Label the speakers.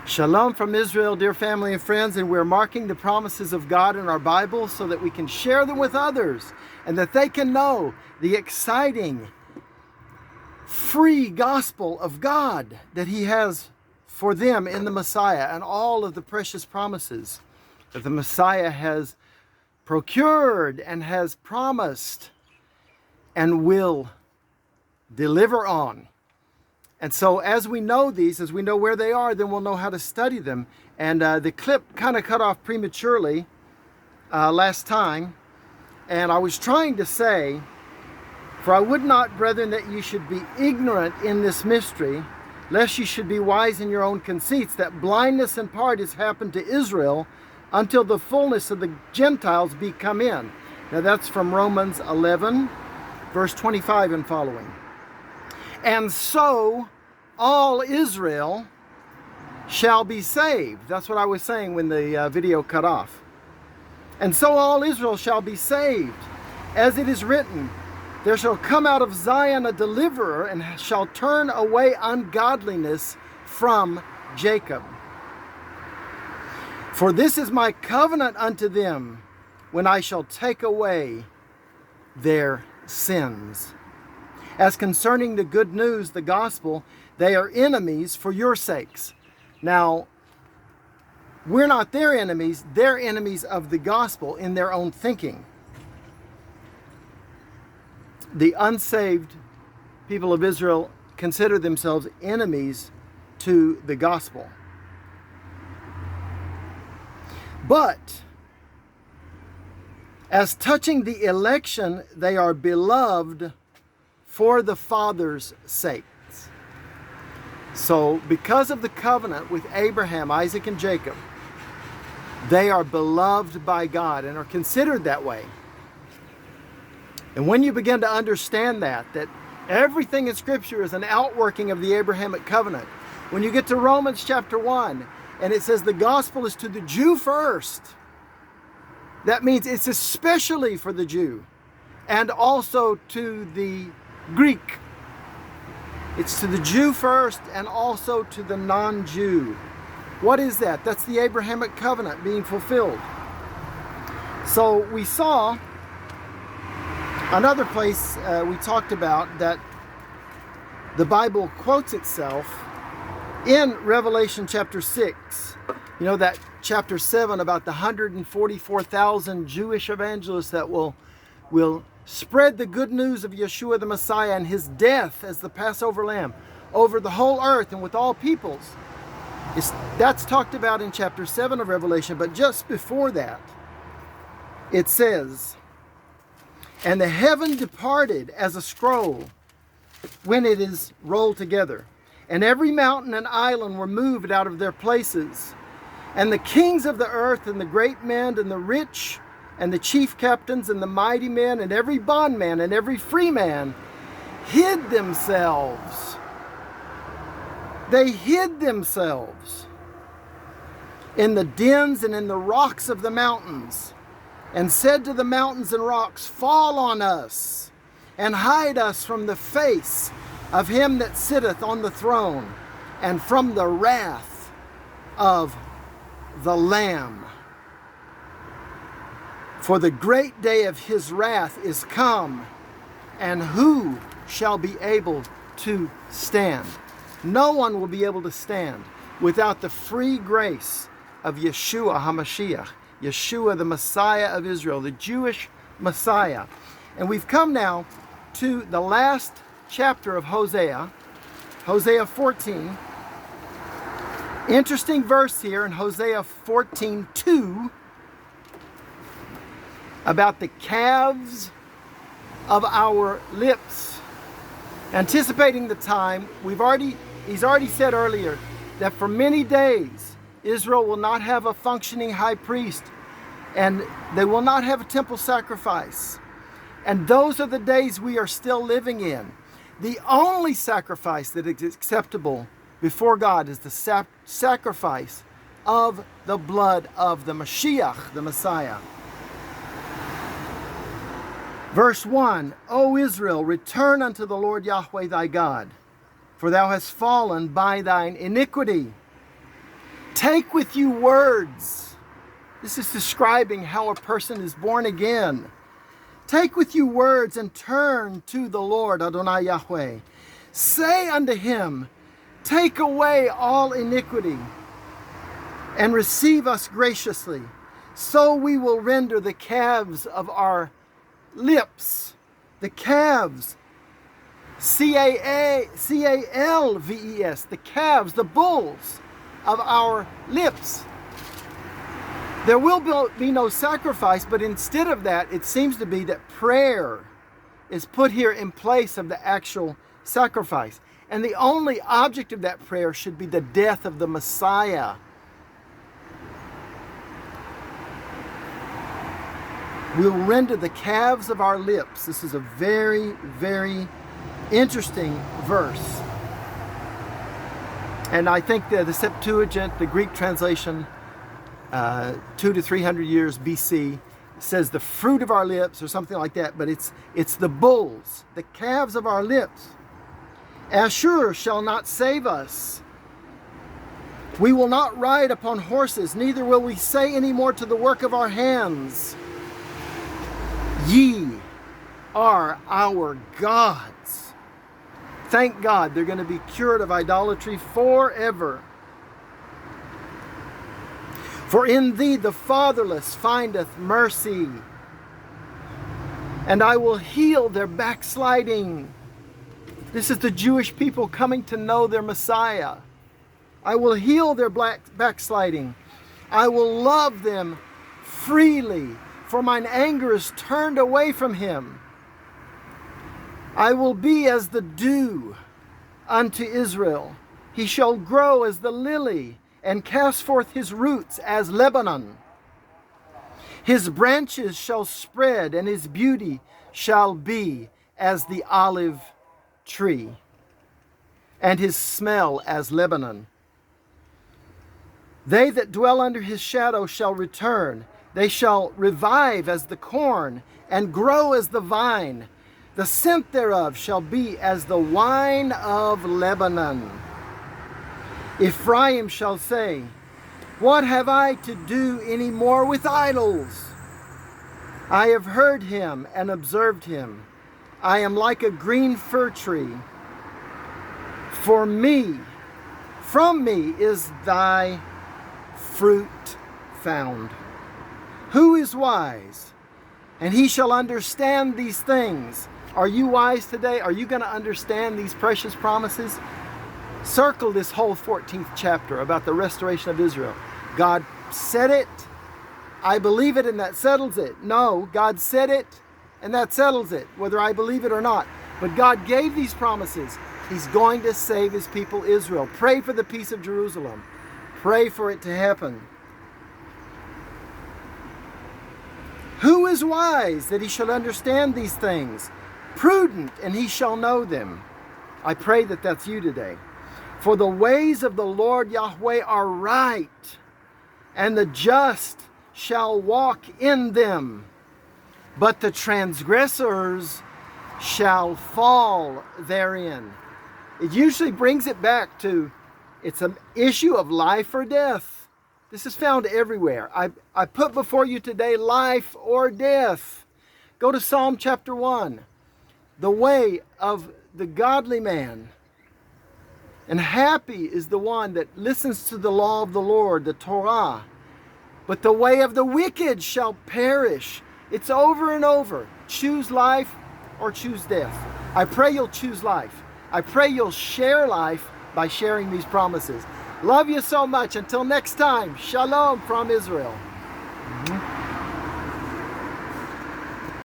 Speaker 1: Shalom from Israel, dear family and friends, and we're marking the promises of God in our Bible so that we can share them with others and that they can know the exciting, free gospel of God that He has for them in the Messiah and all of the precious promises that the Messiah has procured and has promised and will deliver on. And so as we know these, as we know where they are, then we'll know how to study them. And the clip kind of cut off prematurely last time. And I was trying to say, "For I would not, brethren, that you should be ignorant in this mystery, lest you should be wise in your own conceits, that blindness in part has happened to Israel until the fullness of the Gentiles be come in." Now that's from Romans 11, verse 25 and following. And so all Israel shall be saved. That's what I was saying when the video cut off. And so all Israel shall be saved. As it is written, there shall come out of Zion a deliverer, and shall turn away ungodliness from Jacob. For this is my covenant unto them, when I shall take away their sins. As concerning the good news, the gospel, they are enemies for your sakes. Now, we're not their enemies. They're enemies of the gospel in their own thinking. The unsaved people of Israel consider themselves enemies to the gospel. But as touching the election, they are beloved for the Father's sakes. So because of the covenant with Abraham, Isaac, and Jacob, they are beloved by God and are considered that way. And when you begin to understand that everything in Scripture is an outworking of the Abrahamic covenant, when you get to Romans chapter 1, and it says the gospel is to the Jew first, that means it's especially for the Jew and also to the Greek. It's to the Jew first and also to the non-Jew. What is that? That's the Abrahamic covenant being fulfilled. So we saw another place we talked about that the Bible quotes itself in Revelation chapter 6. You know, that chapter 7 about the 144,000 Jewish evangelists that will spread the good news of Yeshua the Messiah and His death as the Passover lamb over the whole earth and with all peoples. That's talked about in chapter 7 of Revelation, but just before that, it says, "And the heaven departed as a scroll when it is rolled together, and every mountain and island were moved out of their places. And the kings of the earth and the great men and the rich and the chief captains and the mighty men and every bondman and every free man hid themselves." They hid themselves in the dens and in the rocks of the mountains, and said to the mountains and rocks, "Fall on us, and hide us from the face of him that sitteth on the throne, and from the wrath of the Lamb. For the great day of his wrath is come, and who shall be able to stand?" No one will be able to stand without the free grace of Yeshua HaMashiach, Yeshua the Messiah of Israel, the Jewish Messiah. And we've come now to the last chapter of Hosea, Hosea 14. Interesting verse here in Hosea 14:2 about the calves of our lips. Anticipating the time, he's already said earlier that for many days Israel will not have a functioning high priest, and they will not have a temple sacrifice. And those are the days we are still living in. The only sacrifice that is acceptable before God is the sacrifice of the blood of the Mashiach, the Messiah. Verse 1, "O Israel, return unto the Lord Yahweh thy God, for thou hast fallen by thine iniquity. Take with you words. This is describing how a person is born again. Take with you words and turn to the Lord, Adonai Yahweh. Say unto him, take away all iniquity and receive us graciously. So we will render the calves of our lips, the calves, C-A-L-V-E-S, the calves, the bulls of our lips. There will be no sacrifice, but instead of that, it seems to be that prayer is put here in place of the actual sacrifice. And the only object of that prayer should be the death of the Messiah. We'll render the calves of our lips. This is a very, very interesting verse. And I think the Septuagint, the Greek translation, 200 to 300 years BC, says the fruit of our lips or something like that, but it's the bulls, the calves of our lips. Ashur shall not save us. We will not ride upon horses, neither will we say any more to the work of our hands, ye are our gods. Thank God they're going to be cured of idolatry forever. For in thee the fatherless findeth mercy, and I will heal their backsliding. This is the Jewish people coming to know their Messiah. I will heal their backsliding. I will love them freely, for mine anger is turned away from him. I will be as the dew unto Israel. He shall grow as the lily, and cast forth his roots as Lebanon. His branches shall spread, and his beauty shall be as the olive tree, and his smell as Lebanon. They that dwell under his shadow shall return. They shall revive as the corn, and grow as the vine. The scent thereof shall be as the wine of Lebanon. Ephraim shall say, what have I to do any more with idols? I have heard him and observed him. I am like a green fir tree. From me is thy fruit found. Who is wise? And he shall understand these things. Are you wise today? Are you going to understand these precious promises? Circle this whole 14th chapter about the restoration of Israel. God said it. I believe it, and that settles it. No, God said it, and that settles it, whether I believe it or not. But God gave these promises. He's going to save his people Israel. Pray for the peace of Jerusalem. Pray for it to happen. Who is wise that he shall understand these things? Prudent, and he shall know them. I pray that that's you today. For the ways of the Lord Yahweh are right, and the just shall walk in them, but the transgressors shall fall therein. It usually brings it back to, it's an issue of life or death. This is found everywhere. I put before you today life or death. Go to Psalm chapter 1. The way of the godly man, and happy is the one that listens to the law of the Lord, the Torah. But the way of the wicked shall perish. It's over and over. Choose life or choose death. I pray you'll choose life. I pray you'll share life by sharing these promises. Love you so much. Until next time, shalom from Israel.